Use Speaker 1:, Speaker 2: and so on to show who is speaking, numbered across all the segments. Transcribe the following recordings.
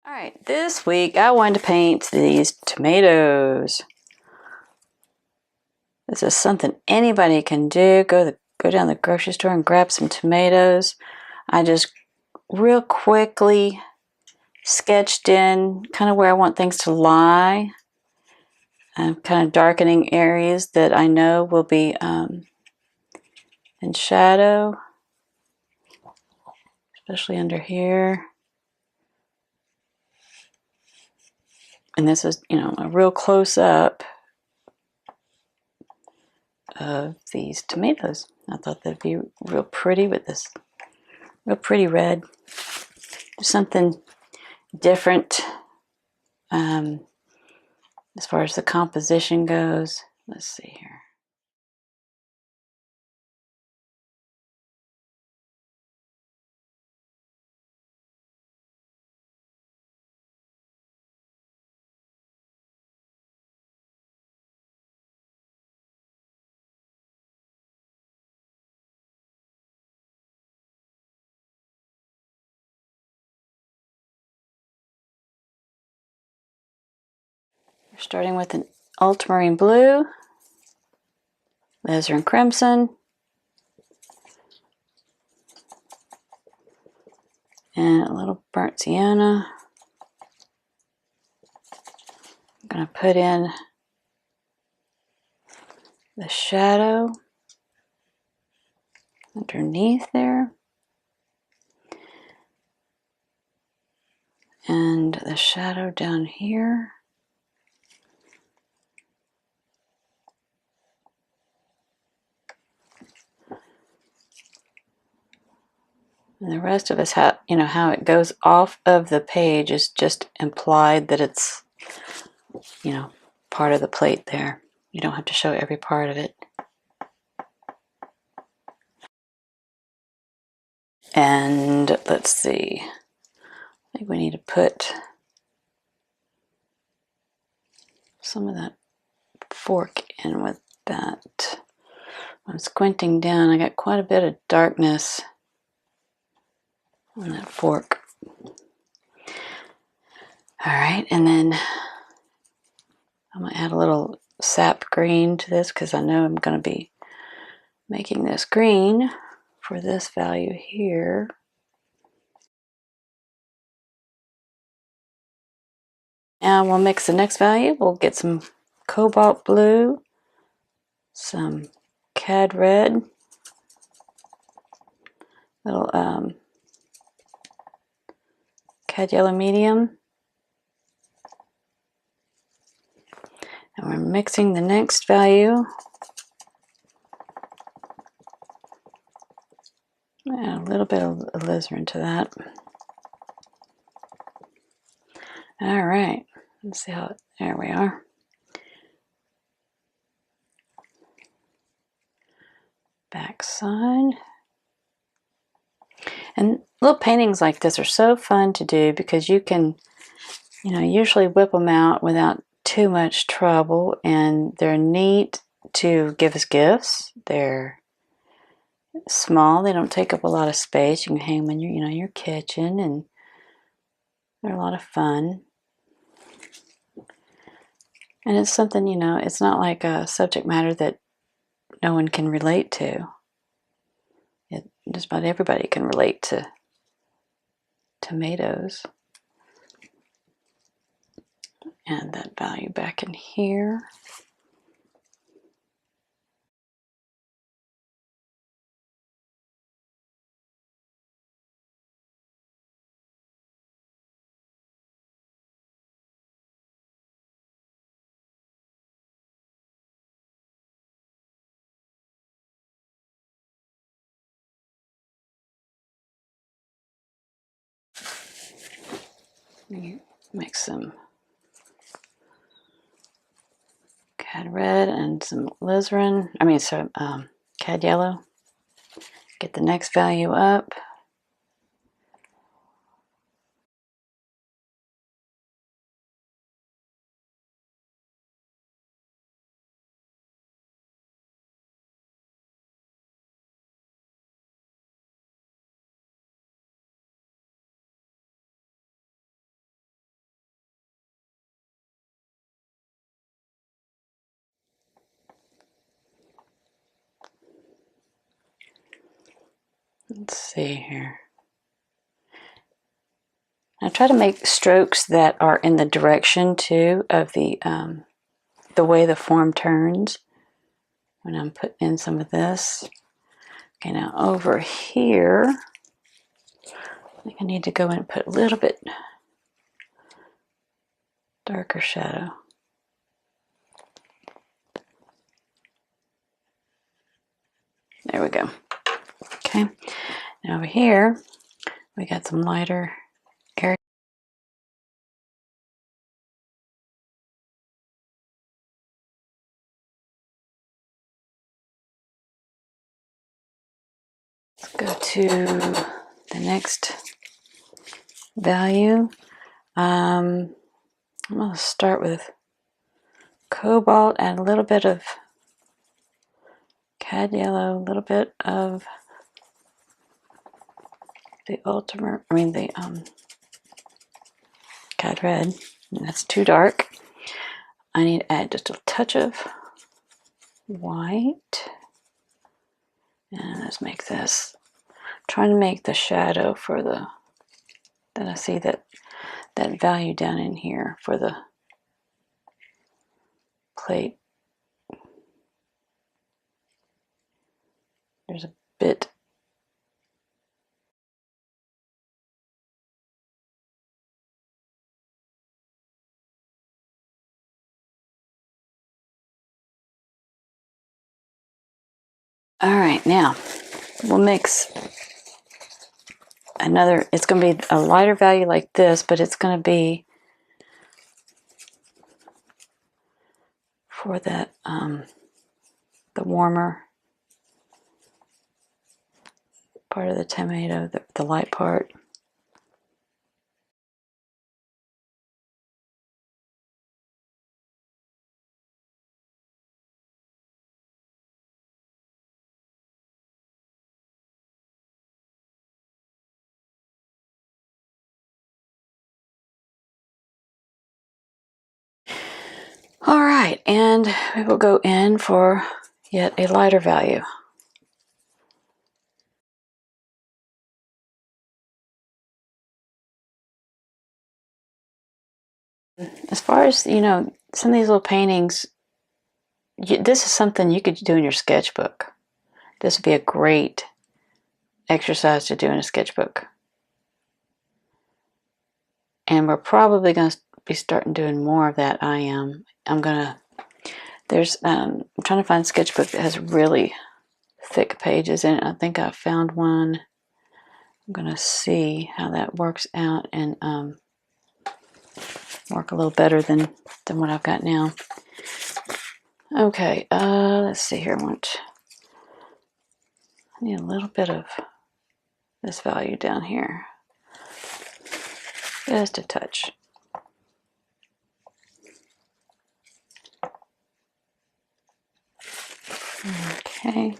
Speaker 1: Alright, this week I wanted to paint these tomatoes. This is something anybody can do. Go down to the grocery store and grab some tomatoes. I just real quickly sketched in kind of where I want things to lie. I'm kind of darkening areas that I know will be in shadow, especially under here. And this is, a real close up of these tomatoes. I thought that'd be real pretty with this real pretty red. Just something different as far as the composition goes. Let's see here. We're starting with an ultramarine blue, Alizarin Crimson, and a little burnt sienna. I'm going to put in the shadow underneath there, and the shadow down here. And the rest of us, how it goes off of the page is just implied that it's, part of the plate there. You don't have to show every part of it. And let's see. I think we need to put some of that fork in with that. I'm squinting down. I got quite a bit of darkness on that fork. Alright, and then I'm going to add a little Sap Green to this because I know I'm going to be making this green for this value here. Now we'll mix the next value. We'll get some Cobalt Blue, some Cad Red, little Cad Yellow Medium. And we're mixing the next value. Add a little bit of alizarin to that. All right, let's see how, there we are. Back side. And little paintings like this are so fun to do because you can, usually whip them out without too much trouble, and they're neat to give as gifts. They're small, they don't take up a lot of space. You can hang them in your kitchen, and they're a lot of fun. And it's something, it's not like a subject matter that no one can relate to. Just about everybody can relate to tomatoes. Add that value back in here. Mix some Cad Red and some alizarin. Cad Yellow. Get the next value up. Let's see here. I try to make strokes that are in the direction too of the way the form turns when I'm putting in some of this. Okay, now over here, I think I need to go in and put a little bit darker shadow. There we go. Okay, now over here, we got some lighter area. Let's go to the next value. I'm going to start with Cobalt, add a little bit of Cad Yellow, a little bit of the Cad Red. That's too dark. I need to add just a touch of white. And let's make this. I'm trying to make the shadow for the, then I see that value down in here for the plate. There's a bit. All right, now we'll mix another. It's going to be a lighter value like this, but it's going to be for that the warmer part of the tomato, the light part. All right, and we will go in for yet a lighter value. As far as, you know, some of these little paintings, this is something you could do in your sketchbook. This would be a great exercise to do in a sketchbook. And we're probably going to be starting doing more of that. I'm trying to find a sketchbook that has really thick pages in it. I think I found one. I'm going to see how that works out and work a little better than what I've got now. Okay, let's see here. I need a little bit of this value down here. Just a touch. Okay,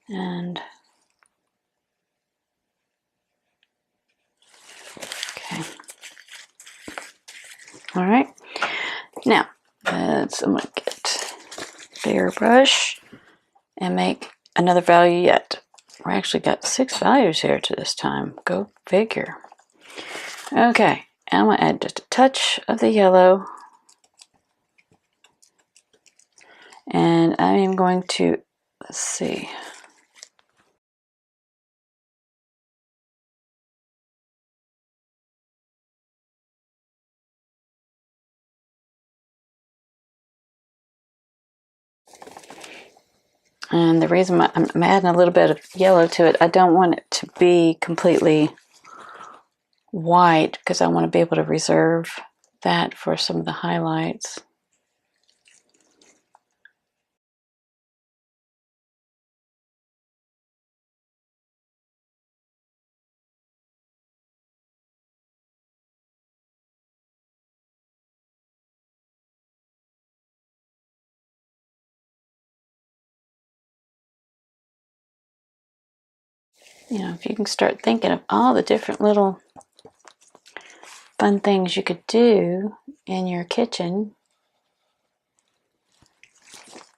Speaker 1: and okay. All right, now I'm going to get a bigger brush and make another value yet. We actually got 6 values here to this time. Go figure. Okay, and I'm going to add just a touch of the yellow. And I am going to, let's see. And the reason I'm adding a little bit of yellow to it, I don't want it to be completely white because I want to be able to reserve that for some of the highlights. You know, if you can start thinking of all the different little fun things you could do in your kitchen.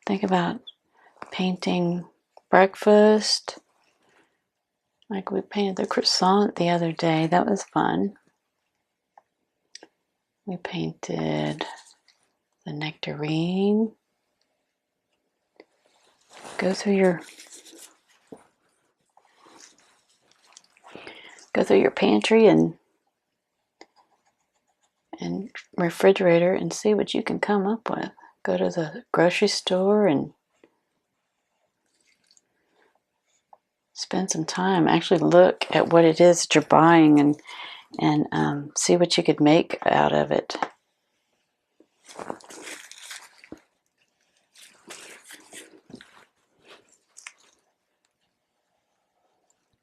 Speaker 1: Think about painting breakfast, Like we painted the croissant the other day. That was fun. We painted the nectarine. Go through your pantry and refrigerator and see what you can come up with. Go to the grocery store and spend some time. Actually look at what it is that you're buying and see what you could make out of it.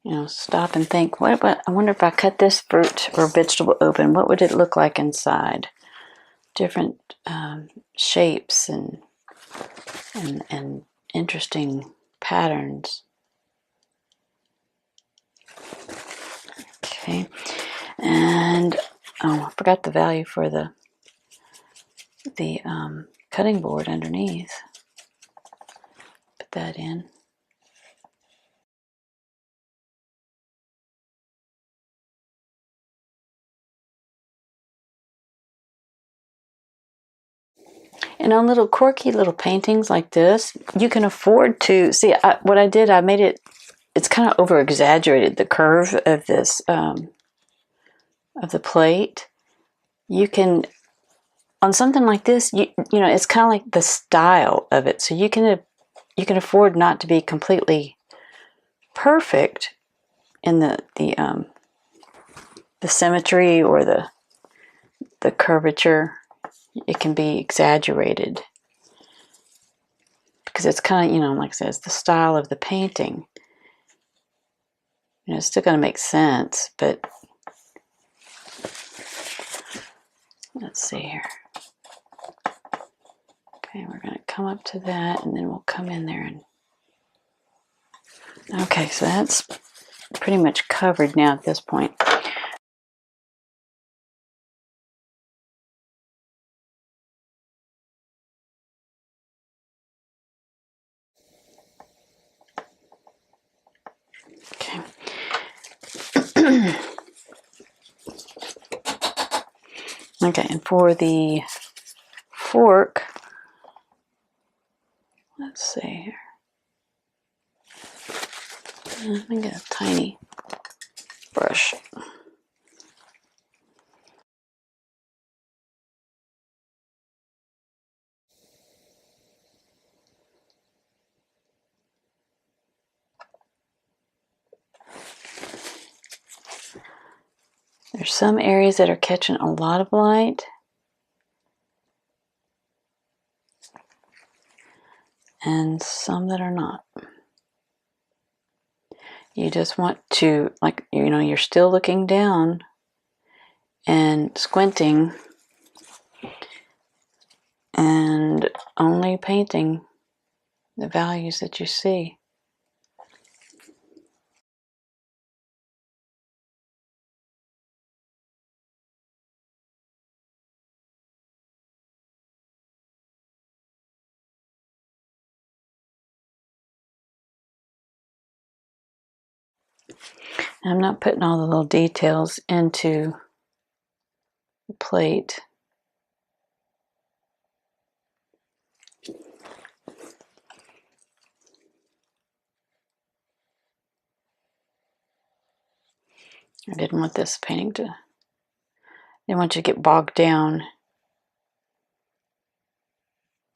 Speaker 1: You know, stop and think, what I wonder if I cut this fruit or vegetable open, what would it look like inside? Different shapes and interesting patterns. Okay, and I forgot the value for the cutting board underneath. Put that in. And on little quirky little paintings like this, you can afford to see. What I did, I made it. It's kind of over exaggerated the curve of this of the plate. You can, on something like this, you know, it's kind of like the style of it. So you can afford not to be completely perfect in the symmetry or the curvature. It can be exaggerated because it's kind of, you know, like I said, it's the style of the painting. You know, it's still going to make sense, but let's see here. Okay, we're going to come up to that, and then we'll come in there and... Okay, so that's pretty much covered now at this point. Okay. Okay, and for the fork, let's see here. Let me get a tiny brush. There's some areas that are catching a lot of light, and some that are not. You just want to, like, you know, you're still looking down and squinting and only painting the values that you see. I'm not putting all the little details into the plate. I didn't want this painting to, I didn't want you to get bogged down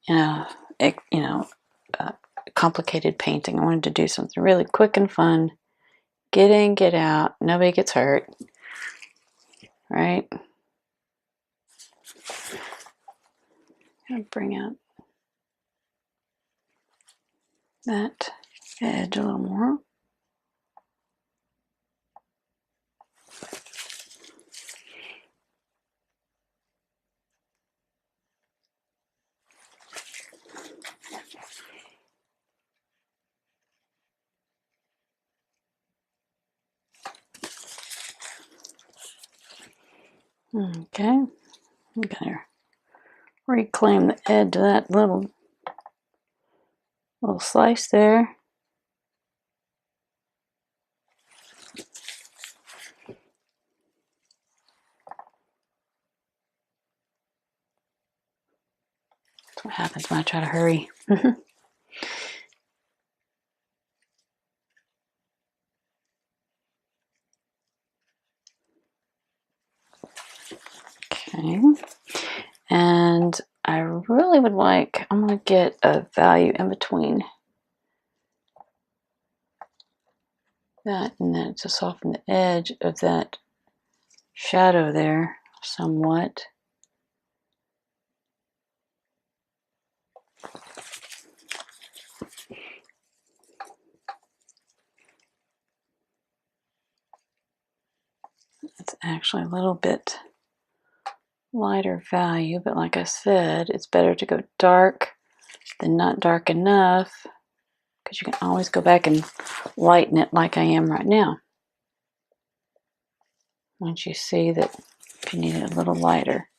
Speaker 1: in a, you know, a complicated painting. I wanted to do something really quick and fun. Get in, get out, nobody gets hurt, right? Gonna bring out that edge a little more. Okay, I'm gonna reclaim the edge of that little slice there. what happens when I try to hurry. Okay, and I really would like, I'm going to get a value in between that and that to soften the edge of that shadow there somewhat. It's actually a little bit lighter value, but like I said, it's better to go dark than not dark enough, because you can always go back and lighten it like I am right now. Once you see that if you need it a little lighter.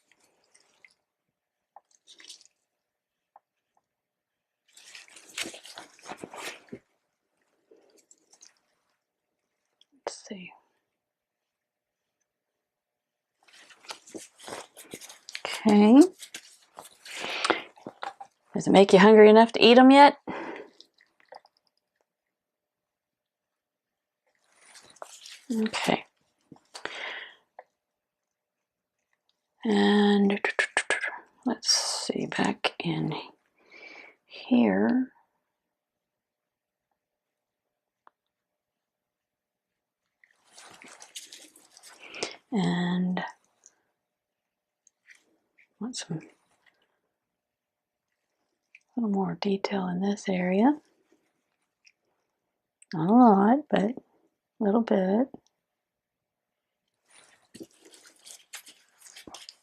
Speaker 1: Let's see. Okay. Does it make you hungry enough to eat them yet? Okay. And let's see, back in here. And want some a little more detail in this area. Not a lot, but a little bit.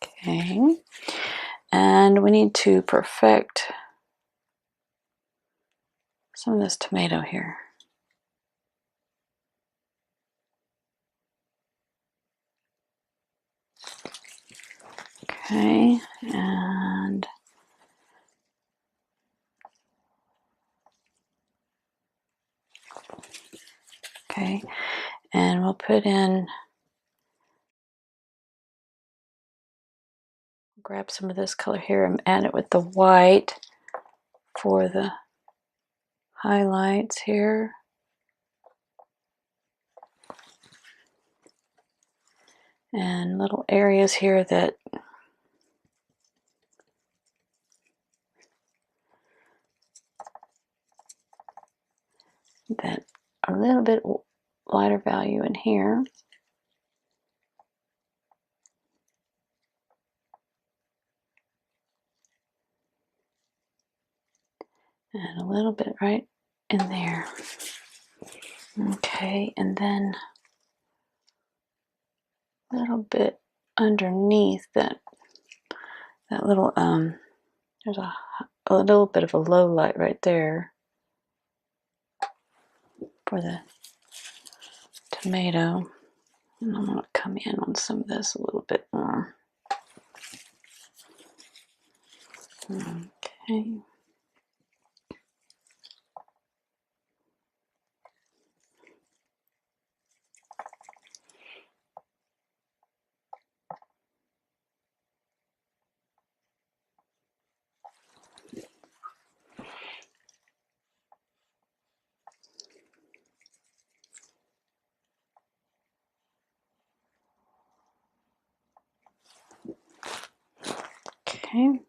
Speaker 1: Okay. And we need to perfect some of this tomato here. Okay, and okay, and we'll put in, grab some of this color here and add it with the white for the highlights here. And little areas here that are a little bit lighter value in here. And a little bit right in there. Okay, and then a little bit underneath that little, there's a little bit of a low light right there for the tomato. And I'm going to come in on some of this a little bit more. Okay. Okay.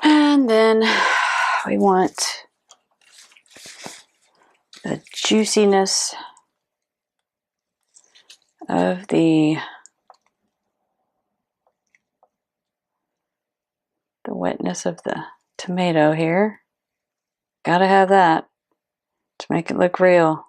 Speaker 1: And then we want the juiciness of the wetness of the tomato here. Gotta have that to make it look real.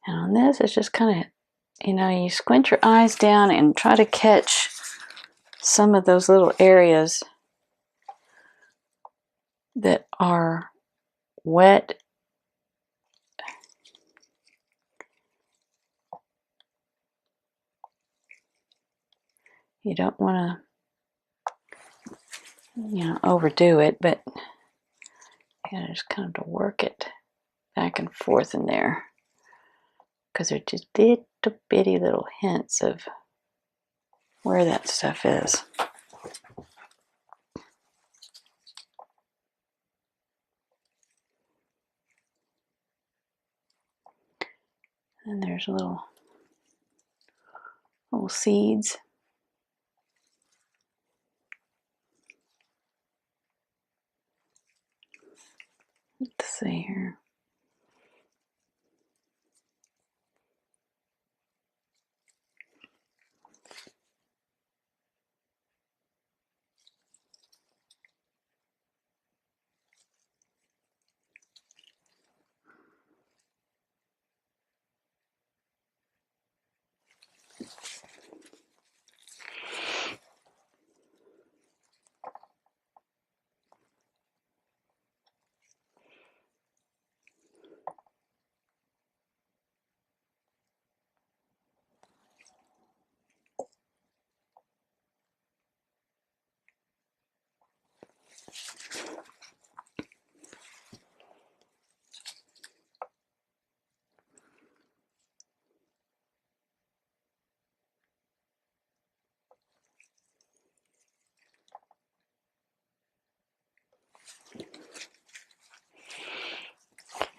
Speaker 1: And on this, it's just kind of, you know, you squint your eyes down and try to catch some of those little areas that are wet. You don't want to, overdo it, but you gotta just kind of to work it back and forth in there, because they're just little bitty little hints of where that stuff is. And there's little seeds. Let's see here.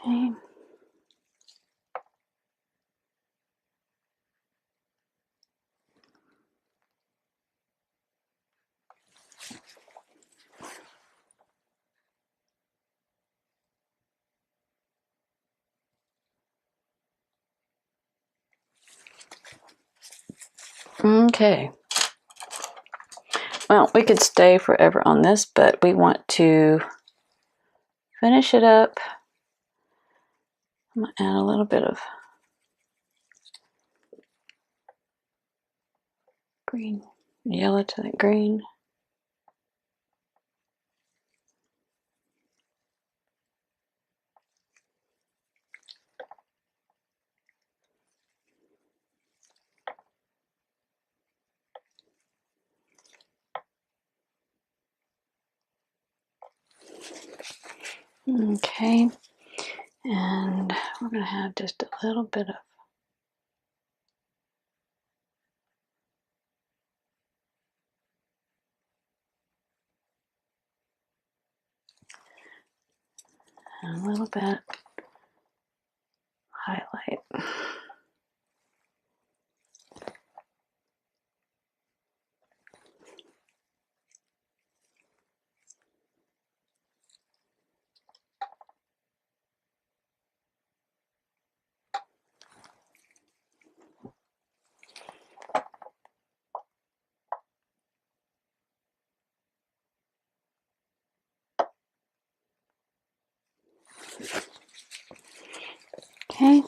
Speaker 1: Okay. Okay. Well, we could stay forever on this, but we want to finish it up. I'm going to add a little bit of green, yellow to that green. Okay, and we're going to have just a little bit of highlight. Okay,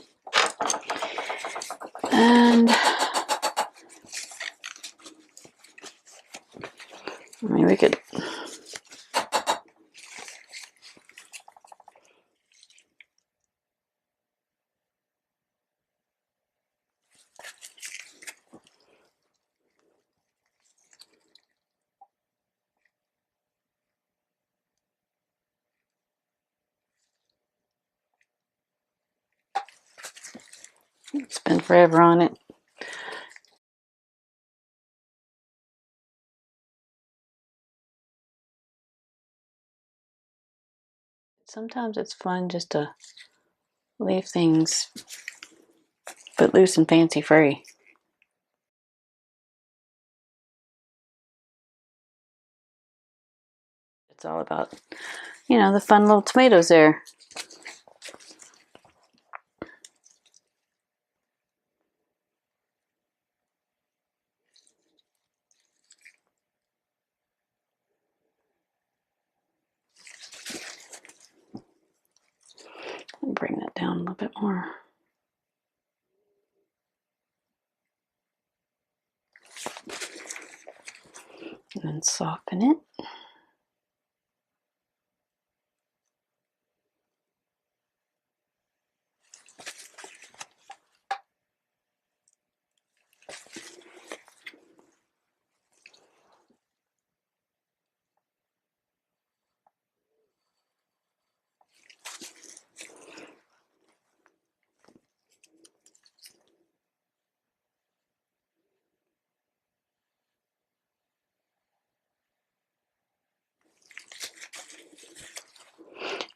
Speaker 1: and we could spend forever on it. Sometimes it's fun just to leave things footloose and fancy free. It's all about, the fun little tomatoes there. Bring that down a little bit more. And then soften it.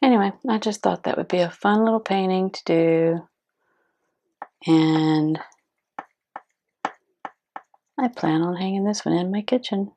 Speaker 1: anyway, I just thought that would be a fun little painting to do, and I plan on hanging this one in my kitchen.